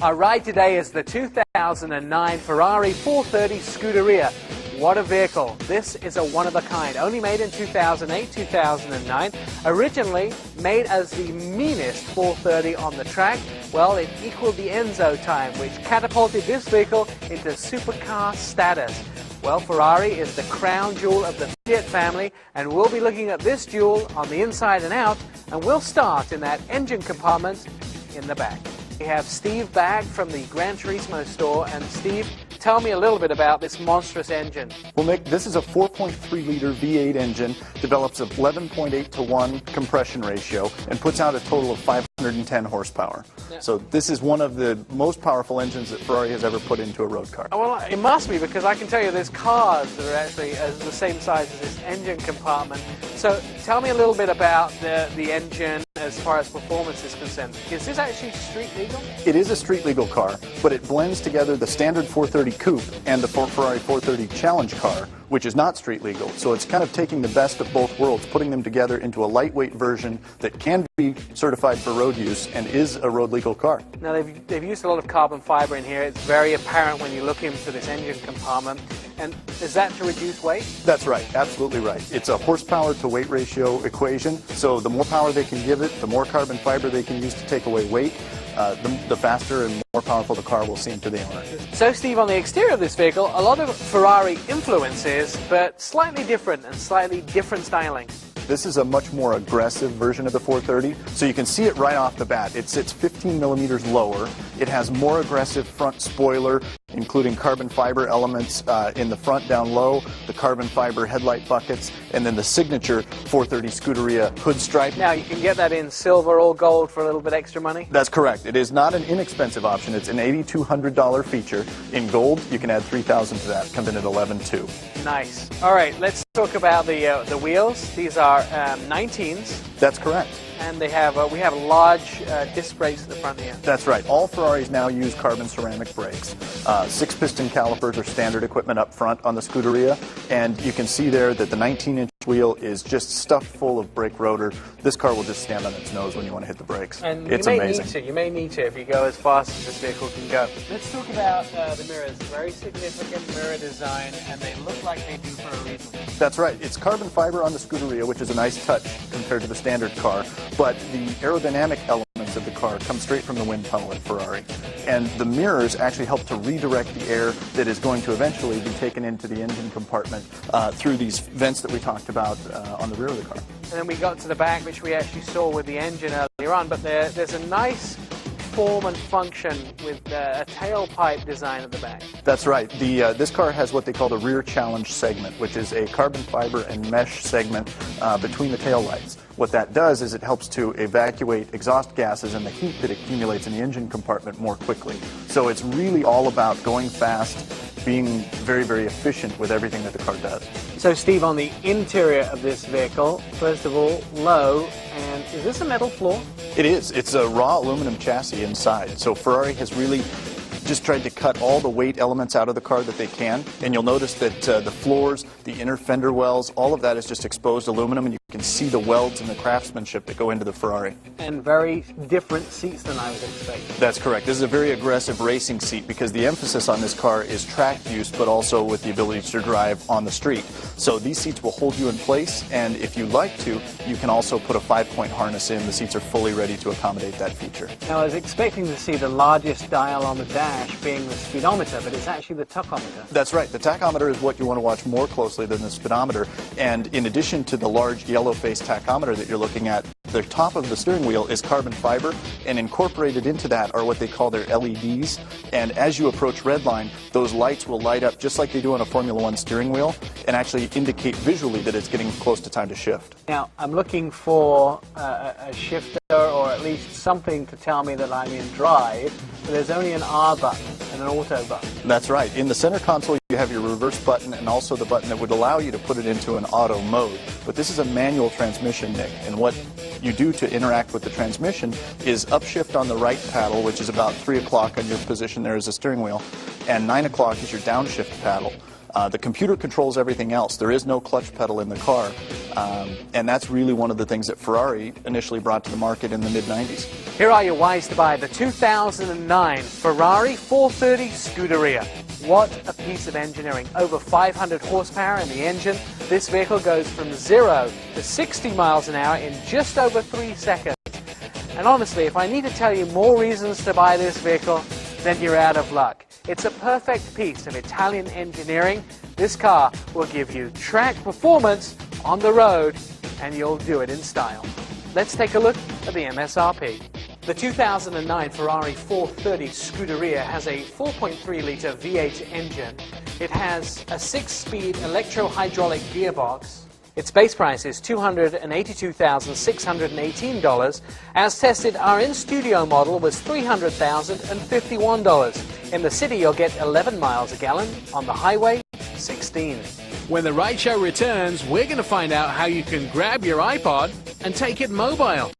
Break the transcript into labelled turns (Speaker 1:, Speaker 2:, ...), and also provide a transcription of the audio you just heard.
Speaker 1: Our ride today is the 2009 Ferrari 430 Scuderia. What a vehicle. This is a one-of-a-kind, only made in 2008, 2009. Originally made as the meanest 430 on the track. Well, it equaled the Enzo time, which catapulted this vehicle into supercar status. Well, Ferrari is the crown jewel of the Fiat family, and we'll be looking at this jewel on the inside and out, and we'll start in that engine compartment in the back. We have Steve back from the Gran Turismo store, and Steve, tell me a little bit about this monstrous engine.
Speaker 2: Well, Nick, this is a 4.3-liter V8 engine, develops an 11.8 to 1 compression ratio, and puts out a total of 510 horsepower. Yeah. So this is one of the most powerful engines that Ferrari has ever put into a road car.
Speaker 1: Well, it must be, because I can tell you there's cars that are actually the same size as this engine compartment. So tell me a little bit about the engine as far as performance is concerned. Is this actually street legal?
Speaker 2: It is a street legal car, but it blends together the standard 430 Coupe and the Ferrari 430 Challenge car, which is not street legal. So it's kind of taking the best of both worlds, putting them together into a lightweight version that can be certified for road use and is a road legal car.
Speaker 1: Now they've used a lot of carbon fiber in here. It's very apparent when you look into this engine compartment. And is that to reduce weight?
Speaker 2: That's right, absolutely right. It's a horsepower to weight ratio equation. So the more power they can give it, the more carbon fiber they can use to take away weight, the faster and more powerful the car will seem to the owner.
Speaker 1: So Steve, on the exterior of this vehicle, a lot of Ferrari influences, but slightly different and slightly different styling.
Speaker 2: This is a much more aggressive version of the 430, so you can see it right off the bat. It sits 15 millimeters lower. It has more aggressive front spoiler, including carbon fiber elements in the front down low, the carbon fiber headlight buckets, and then the signature 430 Scuderia hood stripe.
Speaker 1: Now, you can get that in silver or gold for a little bit extra money?
Speaker 2: That's correct. It is not an inexpensive option. It's an $8,200 feature. In gold, you can add $3,000 to that. Comes in at $11,200.
Speaker 1: Nice. All right, let's talk about the wheels. These are 19s.
Speaker 2: That's correct.
Speaker 1: And they have we have large disc brakes at the front here.
Speaker 2: That's right. All Ferraris now use carbon ceramic brakes. 6-piston calipers are standard equipment up front on the Scuderia, and you can see there that the 19-inch wheel is just stuffed full of brake rotor. This car will just stand on its nose when you want to hit the brakes.
Speaker 1: And
Speaker 2: it's amazing.
Speaker 1: You may need to if you go as fast as this vehicle can go. Let's talk about the mirrors. Very significant mirror design, and they look like they do for a reason.
Speaker 2: That's right. It's carbon fiber on the Scuderia, which is a nice touch compared to the standard car, but the aerodynamic elements of the car come straight from the wind tunnel at Ferrari. And the mirrors actually help to redirect the air that is going to eventually be taken into the engine compartment through these vents that we talked about on the rear of the car.
Speaker 1: And then we got to the back, which we actually saw with the engine earlier on, but there's a nice form and function with a tailpipe design at the back.
Speaker 2: That's right. This car has what they call the rear challenge segment, which is a carbon fiber and mesh segment between the tail lights. What that does is it helps to evacuate exhaust gases and the heat that accumulates in the engine compartment more quickly. So it's really all about going fast, being very, very efficient with everything that the car does.
Speaker 1: So Steve, on the interior of this vehicle, first of all, low, and is this a metal floor?
Speaker 2: It is. It's a raw aluminum chassis inside. So Ferrari has really just tried to cut all the weight elements out of the car that they can, and you'll notice that the floors, the inner fender wells, all of that is just exposed aluminum, and you can see the welds and the craftsmanship that go into the Ferrari.
Speaker 1: And very different seats than I was expecting.
Speaker 2: That's correct. This is a very aggressive racing seat because the emphasis on this car is track use, but also with the ability to drive on the street. So these seats will hold you in place, and if you like to, you can also put a 5-point harness in. The seats are fully ready to accommodate that feature.
Speaker 1: Now, I was expecting to see the largest dial on the dash being the speedometer, but it's actually the tachometer.
Speaker 2: That's right. The tachometer is what you want to watch more closely than the speedometer. And in addition to the large yellow-faced tachometer that you're looking at, the top of the steering wheel is carbon fiber, and incorporated into that are what they call their LEDs. And as you approach redline, those lights will light up just like they do on a Formula One steering wheel and actually indicate visually that it's getting close to time to shift.
Speaker 1: Now, I'm looking for a shifter or at least something to tell me that I'm in drive, but there's only an R button and an auto button.
Speaker 2: That's right. In the center console, you have your reverse button and also the button that would allow you to put it into an auto mode. But this is a manual transmission, Nick, and what you do to interact with the transmission is upshift on the right paddle, which is about 3 o'clock on your position there as a steering wheel, and 9 o'clock is your downshift paddle. The computer controls everything else. There is no clutch pedal in the car, and that's really one of the things that Ferrari initially brought to the market in the mid-90s.
Speaker 1: Here are your whys to buy the 2009 Ferrari 430 Scuderia. What a piece of engineering. Over 500 horsepower in the engine. This vehicle goes from 0 to 60 miles an hour in just over 3 seconds. And honestly, if I need to tell you more reasons to buy this vehicle, then you're out of luck. It's a perfect piece of Italian engineering. This car will give you track performance on the road, and you'll do it in style. Let's take a look at the MSRP. The 2009 Ferrari 430 Scuderia has a 4.3-litre V8 engine. It has a 6-speed electro-hydraulic gearbox. Its base price is $282,618. As tested, our in-studio model was $300,051. In the city, you'll get 11 miles a gallon. On the highway, 16. When the Rideshow returns, we're going to find out how you can grab your iPod and take it mobile.